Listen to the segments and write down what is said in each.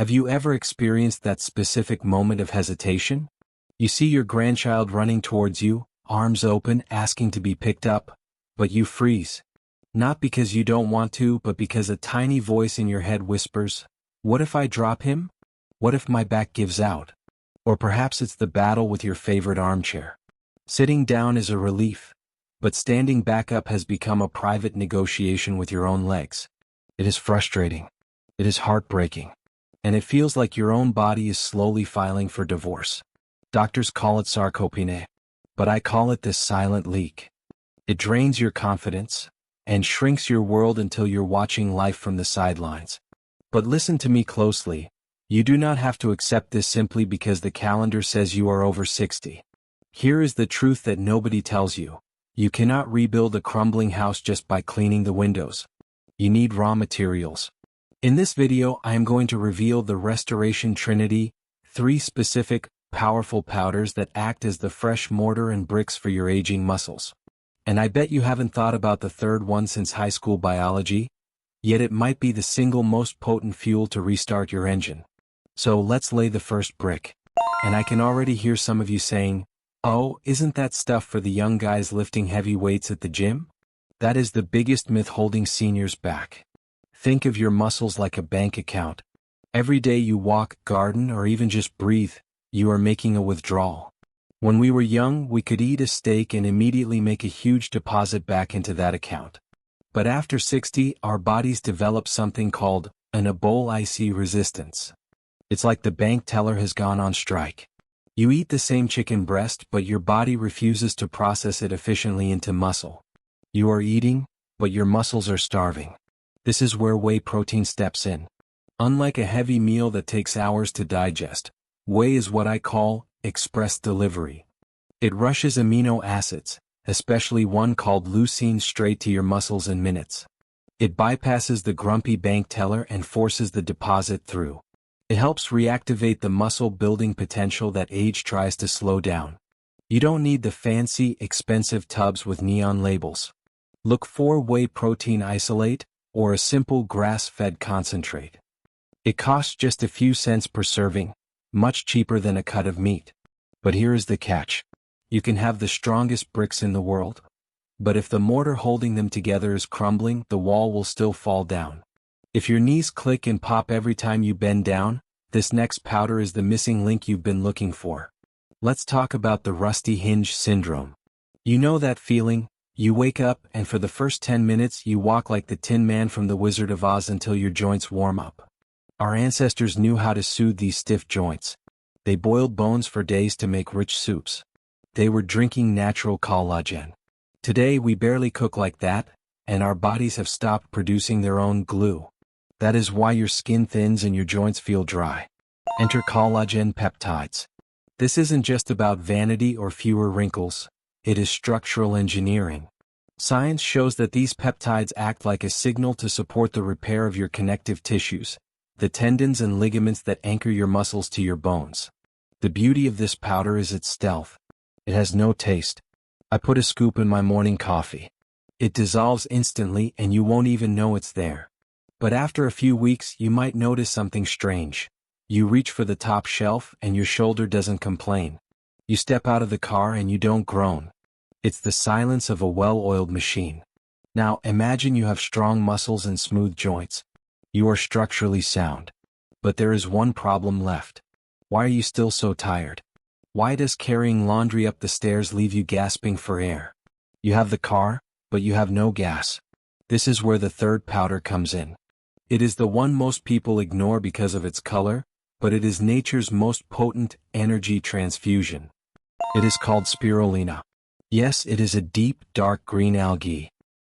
Have you ever experienced that specific moment of hesitation? You see your grandchild running towards you, arms open, asking to be picked up, but you freeze. Not because you don't want to, but because a tiny voice in your head whispers, "What if I drop him? What if my back gives out?" Or perhaps it's the battle with your favorite armchair. Sitting down is a relief, but standing back up has become a private negotiation with your own legs. It is frustrating. It is heartbreaking. And it feels like your own body is slowly filing for divorce. Doctors call it sarcopenia, but I call it this silent leak. It drains your confidence and shrinks your world until you're watching life from the sidelines. But listen to me closely. You do not have to accept this simply because the calendar says you are over 60. Here is the truth that nobody tells you. You cannot rebuild a crumbling house just by cleaning the windows. You need raw materials. In this video, I am going to reveal the Restoration Trinity, 3 specific, powerful powders that act as the fresh mortar and bricks for your aging muscles. And I bet you haven't thought about the third one since high school biology, yet it might be the single most potent fuel to restart your engine. So let's lay the first brick. And I can already hear some of you saying, "Oh, isn't that stuff for the young guys lifting heavy weights at the gym?" That is the biggest myth holding seniors back. Think of your muscles like a bank account. Every day you walk, garden, or even just breathe, you are making a withdrawal. When we were young, we could eat a steak and immediately make a huge deposit back into that account. But after 60, our bodies develop something called anabolic resistance. It's like the bank teller has gone on strike. You eat the same chicken breast, but your body refuses to process it efficiently into muscle. You are eating, but your muscles are starving. This is where whey protein steps in. Unlike a heavy meal that takes hours to digest, whey is what I call express delivery. It rushes amino acids, especially one called leucine, straight to your muscles in minutes. It bypasses the grumpy bank teller and forces the deposit through. It helps reactivate the muscle-building potential that age tries to slow down. You don't need the fancy, expensive tubs with neon labels. Look for whey protein isolate, or a simple grass-fed concentrate. It costs just a few cents per serving, much cheaper than a cut of meat. But here is the catch. You can have the strongest bricks in the world, but if the mortar holding them together is crumbling, the wall will still fall down. If your knees click and pop every time you bend down, this next powder is the missing link you've been looking for. Let's talk about the rusty hinge syndrome. You know that feeling? You wake up and for the first 10 minutes you walk like the Tin Man from The Wizard of Oz until your joints warm up. Our ancestors knew how to soothe these stiff joints. They boiled bones for days to make rich soups. They were drinking natural collagen. Today we barely cook like that, and our bodies have stopped producing their own glue. That is why your skin thins and your joints feel dry. Enter collagen peptides. This isn't just about vanity or fewer wrinkles, it is structural engineering. Science shows that these peptides act like a signal to support the repair of your connective tissues, the tendons and ligaments that anchor your muscles to your bones. The beauty of this powder is its stealth. It has no taste. I put a scoop in my morning coffee. It dissolves instantly and you won't even know it's there. But after a few weeks, you might notice something strange. You reach for the top shelf and your shoulder doesn't complain. You step out of the car and you don't groan. It's the silence of a well-oiled machine. Now imagine you have strong muscles and smooth joints. You are structurally sound. But there is one problem left. Why are you still so tired? Why does carrying laundry up the stairs leave you gasping for air? You have the car, but you have no gas. This is where the third powder comes in. It is the one most people ignore because of its color, but it is nature's most potent energy transfusion. It is called spirulina. Yes, it is a deep, dark green algae.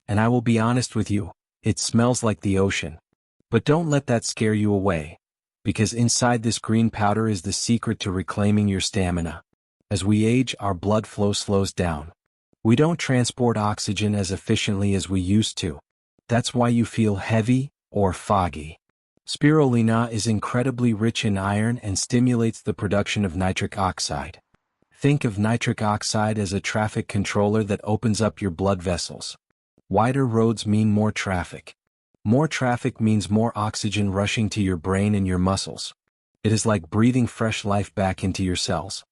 And I will be honest with you, it smells like the ocean. But don't let that scare you away, because inside this green powder is the secret to reclaiming your stamina. As we age, our blood flow slows down. We don't transport oxygen as efficiently as we used to. That's why you feel heavy or foggy. Spirulina is incredibly rich in iron and stimulates the production of nitric oxide. Think of nitric oxide as a traffic controller that opens up your blood vessels. Wider roads mean more traffic. More traffic means more oxygen rushing to your brain and your muscles. It is like breathing fresh life back into your cells.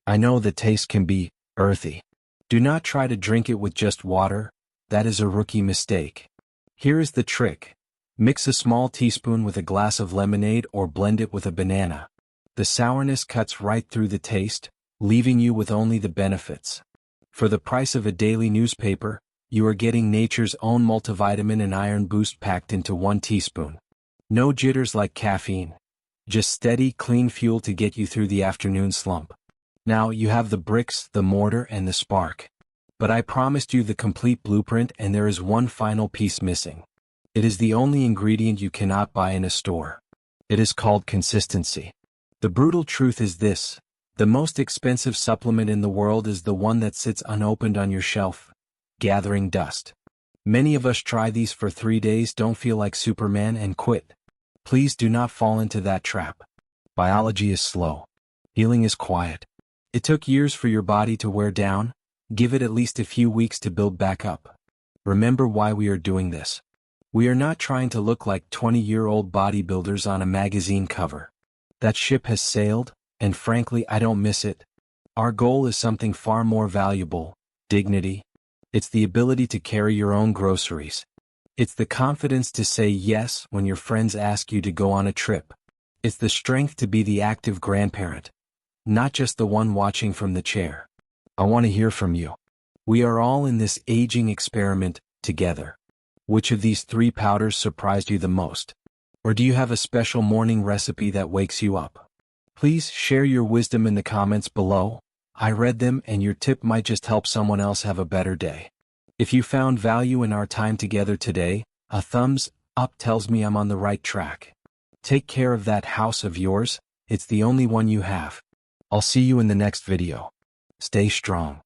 I know the taste can be earthy. Do not try to drink it with just water. That is a rookie mistake. Here is the trick. Mix a small teaspoon with a glass of lemonade or blend it with a banana. The sourness cuts right through the taste, leaving you with only the benefits. For the price of a daily newspaper, you are getting nature's own multivitamin and iron boost packed into 1 teaspoon. No jitters like caffeine. Just steady, clean fuel to get you through the afternoon slump. Now you have the bricks, the mortar, and the spark. But I promised you the complete blueprint, and there is one final piece missing. It is the only ingredient you cannot buy in a store. It is called consistency. The brutal truth is this: the most expensive supplement in the world is the one that sits unopened on your shelf, gathering dust. Many of us try these for 3 days, don't feel like Superman, and quit. Please do not fall into that trap. Biology is slow. Healing is quiet. It took years for your body to wear down. Give it at least a few weeks to build back up. Remember why we are doing this. We are not trying to look like 20-year-old bodybuilders on a magazine cover. That ship has sailed, and frankly, I don't miss it. Our goal is something far more valuable: dignity. It's the ability to carry your own groceries. It's the confidence to say yes when your friends ask you to go on a trip. It's the strength to be the active grandparent, not just the one watching from the chair. I want to hear from you. We are all in this aging experiment together. Which of these 3 powders surprised you the most? Or do you have a special morning recipe that wakes you up? Please share your wisdom in the comments below. I read them, and your tip might just help someone else have a better day. If you found value in our time together today, a thumbs up tells me I'm on the right track. Take care of that house of yours. It's the only one you have. I'll see you in the next video. Stay strong.